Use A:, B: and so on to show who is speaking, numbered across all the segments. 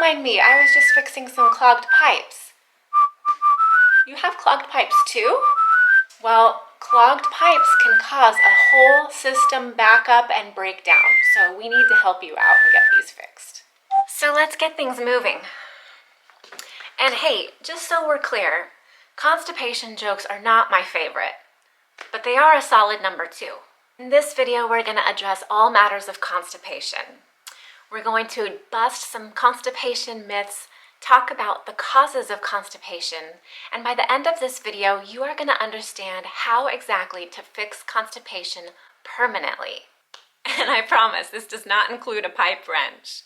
A: mind me, I was just fixing some clogged pipes. You have clogged pipes too? Well, clogged pipes can cause a whole system backup and breakdown, so we need to help you out and get these fixed. So let's get things moving. And hey, just so we're clear, constipation jokes are not my favorite, but they are a solid number 2. In this video, we're going to address all matters of constipation. We're going to bust some constipation myths, talk about the causes of constipation, and by the end of this video, you are going to understand how exactly to fix constipation permanently. And I promise, this does not include a pipe wrench.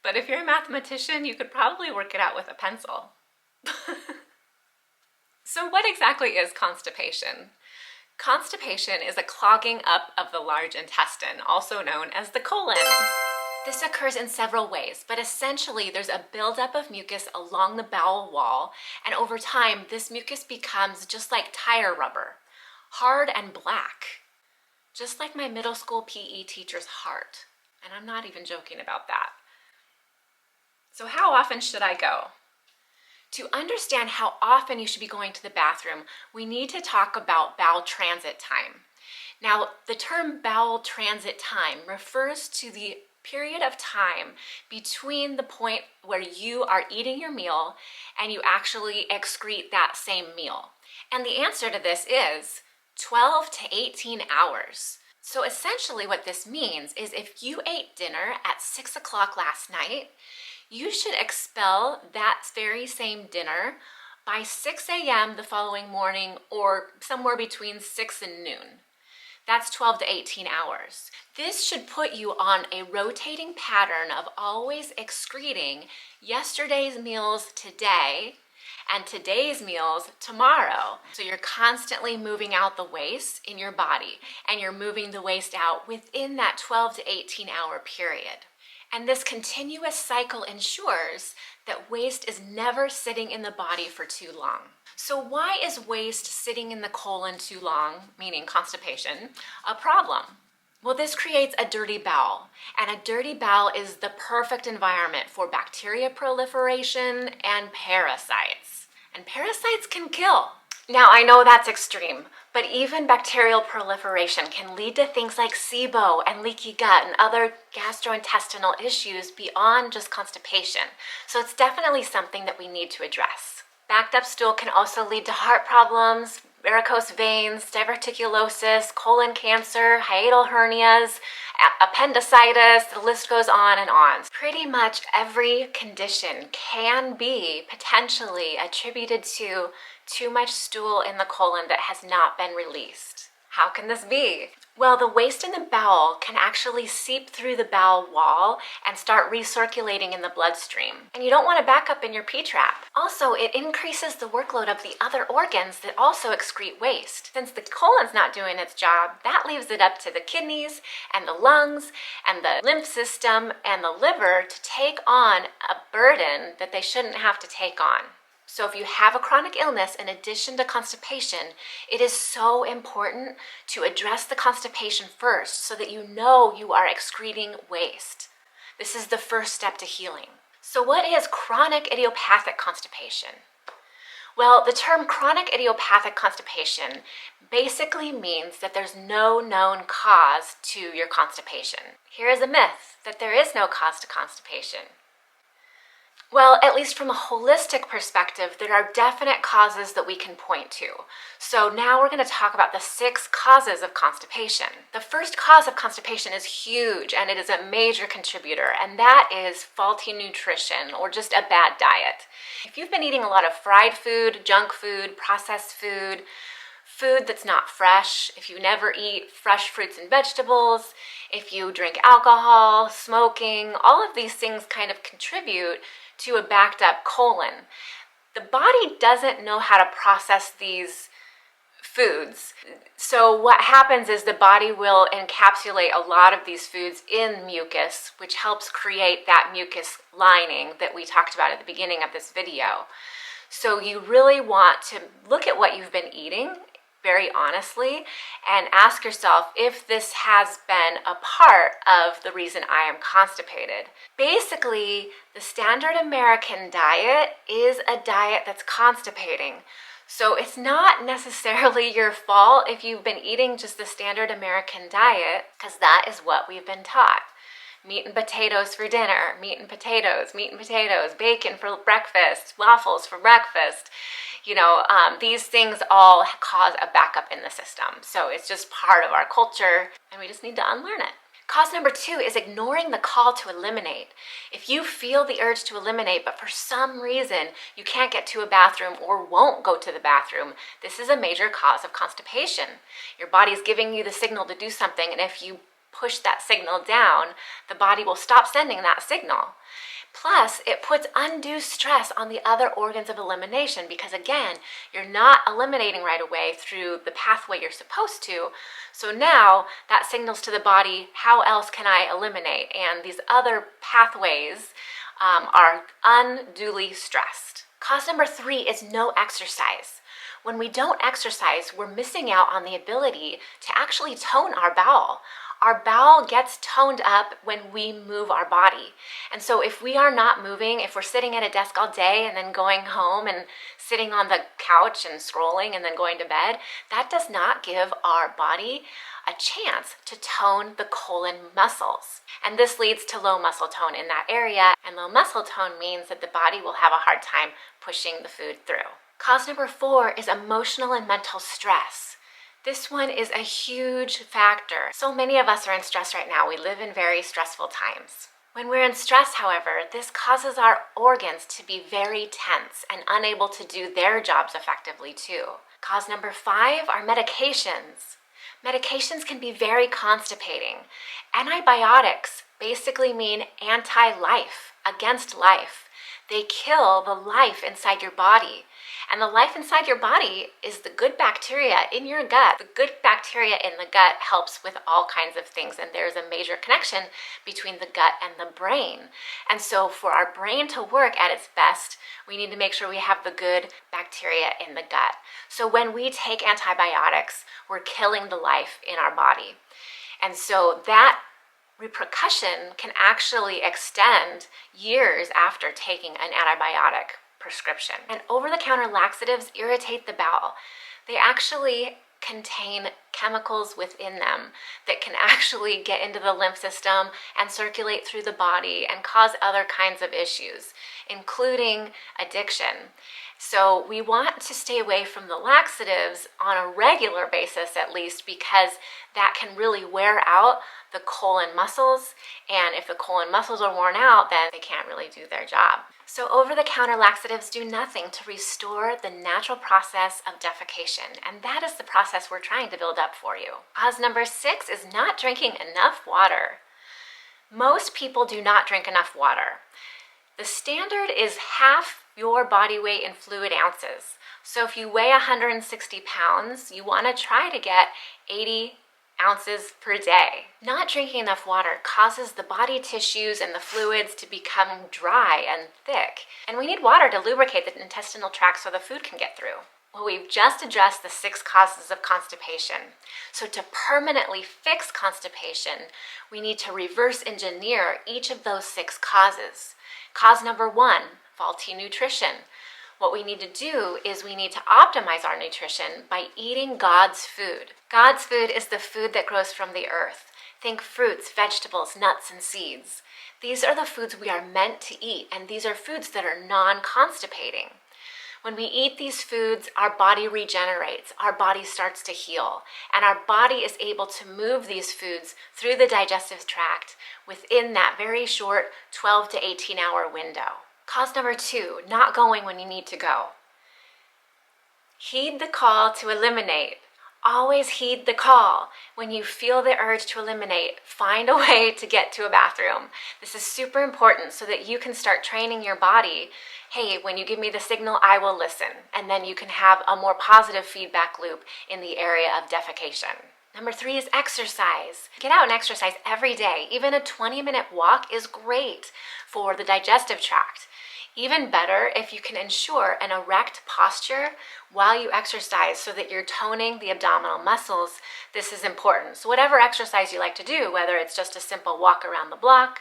A: But if you're a mathematician, you could probably work it out with a pencil. So what exactly is constipation? Constipation is a clogging up of the large intestine, also known as the colon. This occurs in several ways, but essentially there's a buildup of mucus along the bowel wall, and over time this mucus becomes just like tire rubber, hard and black, just like my middle school PE teacher's heart. And I'm not even joking about that. So how often should I go? To understand how often you should be going to the bathroom, we need to talk about bowel transit time. Now, the term bowel transit time refers to the period of time between the point where you are eating your meal and you actually excrete that same meal. And the answer to this is 12 to 18 hours. So essentially what this means is if you ate dinner at 6 o'clock last night, you should expel that very same dinner by 6 a.m. the following morning, or somewhere between 6 and noon. That's 12 to 18 hours. This should put you on a rotating pattern of always excreting yesterday's meals today and today's meals tomorrow. So you're constantly moving out the waste in your body, and you're moving the waste out within that 12 to 18 hour period. And this continuous cycle ensures that waste is never sitting in the body for too long. So why is waste sitting in the colon too long, meaning constipation, a problem? Well, this creates a dirty bowel, and a dirty bowel is the perfect environment for bacteria proliferation and parasites. And parasites can kill. Now, I know that's extreme, but even bacterial proliferation can lead to things like SIBO and leaky gut and other gastrointestinal issues beyond just constipation. So it's definitely something that we need to address. Backed up stool can also lead to heart problems, varicose veins, diverticulosis, colon cancer, hiatal hernias, appendicitis, the list goes on and on. Pretty much every condition can be potentially attributed to too much stool in the colon that has not been released. How can this be? Well, the waste in the bowel can actually seep through the bowel wall and start recirculating in the bloodstream. And you don't want to back up in your P-trap. Also, it increases the workload of the other organs that also excrete waste. Since the colon's not doing its job, that leaves it up to the kidneys and the lungs and the lymph system and the liver to take on a burden that they shouldn't have to take on. So if you have a chronic illness in addition to constipation, it is so important to address the constipation first so that you know you are excreting waste. This is the first step to healing. So what is chronic idiopathic constipation? Well, the term chronic idiopathic constipation basically means that there's no known cause to your constipation. Here is a myth that there is no cause to constipation. Well, at least from a holistic perspective, there are definite causes that we can point to. So now we're going to talk about the 6 causes of constipation. The first cause of constipation is huge, and it is a major contributor, and that is faulty nutrition or just a bad diet. If you've been eating a lot of fried food, junk food, processed food, food that's not fresh, if you never eat fresh fruits and vegetables, if you drink alcohol, smoking, all of these things kind of contribute to a backed up colon. The body doesn't know how to process these foods. So what happens is the body will encapsulate a lot of these foods in mucus, which helps create that mucus lining that we talked about at the beginning of this video. So you really want to look at what you've been eating very honestly and ask yourself if this has been a part of the reason I am constipated. Basically, the standard American diet is a diet that's constipating. So it's not necessarily your fault if you've been eating just the standard American diet, because that is what we've been taught. Meat and potatoes for dinner, meat and potatoes, bacon for breakfast, waffles for breakfast. These things all cause a backup in the system. So it's just part of our culture, and we just need to unlearn it. Cause number 2 is ignoring the call to eliminate. If you feel the urge to eliminate, but for some reason you can't get to a bathroom or won't go to the bathroom, this is a major cause of constipation. Your body's giving you the signal to do something, and if you push that signal down, the body will stop sending that signal. Plus, it puts undue stress on the other organs of elimination because, again, you're not eliminating right away through the pathway you're supposed to. So now that signals to the body, how else can I eliminate? And these other pathways are unduly stressed. Cause number 3 is no exercise. When we don't exercise, we're missing out on the ability to actually tone our bowel. Our bowel gets toned up when we move our body. And so if we are not moving, if we're sitting at a desk all day and then going home and sitting on the couch and scrolling and then going to bed, that does not give our body a chance to tone the colon muscles. And this leads to low muscle tone in that area. And low muscle tone means that the body will have a hard time pushing the food through. Cause number 4 is emotional and mental stress. This one is a huge factor. So many of us are in stress right now. We live in very stressful times. When we're in stress, however, this causes our organs to be very tense and unable to do their jobs effectively too. Cause number 5 are medications. Medications can be very constipating. Antibiotics basically mean anti-life, against life. They kill the life inside your body. And the life inside your body is the good bacteria in your gut. The good bacteria in the gut helps with all kinds of things, and there's a major connection between the gut and the brain. And so for our brain to work at its best, we need to make sure we have the good bacteria in the gut. So when we take antibiotics, we're killing the life in our body. And so that repercussion can actually extend years after taking an antibiotic prescription. And over-the-counter laxatives irritate the bowel. They actually contain chemicals within them that can actually get into the lymph system and circulate through the body and cause other kinds of issues, including addiction. So we want to stay away from the laxatives on a regular basis, at least, because that can really wear out the colon muscles. And if the colon muscles are worn out, then they can't really do their job. So over-the-counter laxatives do nothing to restore the natural process of defecation. And that is the process we're trying to build up for you. Cause number 6 is not drinking enough water. Most people do not drink enough water. The standard is half your body weight in fluid ounces. So if you weigh 160 pounds, you want to try to get 80 ounces per day. Not drinking enough water causes the body tissues and the fluids to become dry and thick. And we need water to lubricate the intestinal tract so the food can get through. Well, we've just addressed the 6 causes of constipation. So to permanently fix constipation, we need to reverse engineer each of those 6 causes. Cause number 1, faulty nutrition. What we need to do is we need to optimize our nutrition by eating God's food. God's food is the food that grows from the earth. Think fruits, vegetables, nuts, and seeds. These are the foods we are meant to eat, and these are foods that are non-constipating. When we eat these foods, our body regenerates, our body starts to heal, and our body is able to move these foods through the digestive tract within that very short 12 to 18 hour window. Cause number 2, not going when you need to go. Heed the call to eliminate. Always heed the call. When you feel the urge to eliminate, find a way to get to a bathroom. This is super important so that you can start training your body. Hey, when you give me the signal, I will listen. And then you can have a more positive feedback loop in the area of defecation. Number 3 is exercise. Get out and exercise every day. Even a 20-minute walk is great for the digestive tract. Even better if you can ensure an erect posture while you exercise so that you're toning the abdominal muscles. This is important. So whatever exercise you like to do, whether it's just a simple walk around the block,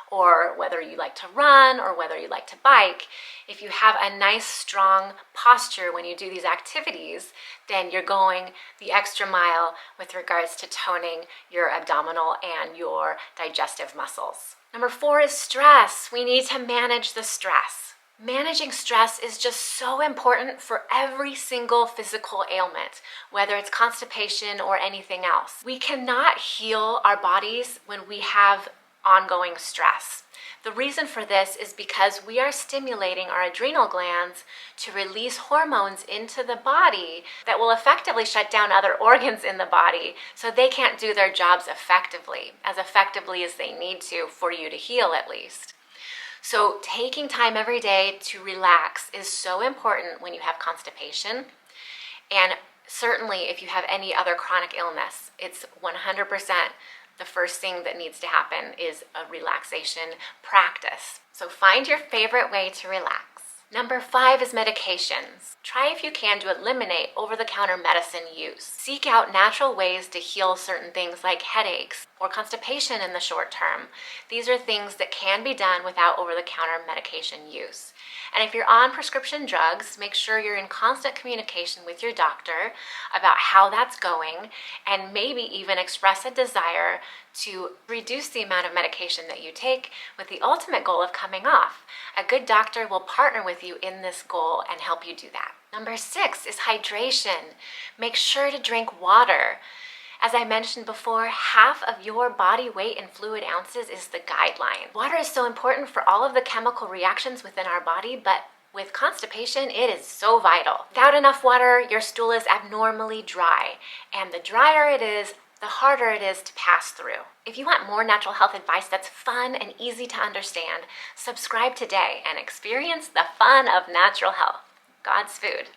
A: or whether you like to run, or whether you like to bike, if you have a nice strong posture when you do these activities, then you're going the extra mile with regards to toning your abdominal and your digestive muscles. Number 4 is stress. We need to manage the stress. Managing stress is just so important for every single physical ailment, whether it's constipation or anything else. We cannot heal our bodies when we have ongoing stress. The reason for this is because we are stimulating our adrenal glands to release hormones into the body that will effectively shut down other organs in the body so they can't do their jobs effectively as they need to for you to heal at least. So taking time every day to relax is so important when you have constipation, and certainly if you have any other chronic illness, it's 100% the first thing that needs to happen is a relaxation practice. So find your favorite way to relax. Number 5 is medications. Try if you can to eliminate over-the-counter medicine use. Seek out natural ways to heal certain things like headaches or constipation in the short term. These are things that can be done without over-the-counter medication use. And if you're on prescription drugs, make sure you're in constant communication with your doctor about how that's going, and maybe even express a desire to reduce the amount of medication that you take with the ultimate goal of coming off. A good doctor will partner with you in this goal and help you do that. Number 6 is hydration. Make sure to drink water. As I mentioned before, half of your body weight in fluid ounces is the guideline. Water is so important for all of the chemical reactions within our body, but with constipation, it is so vital. Without enough water, your stool is abnormally dry, and the drier it is, the harder it is to pass through. If you want more natural health advice that's fun and easy to understand, subscribe today and experience the fun of natural health. God's food.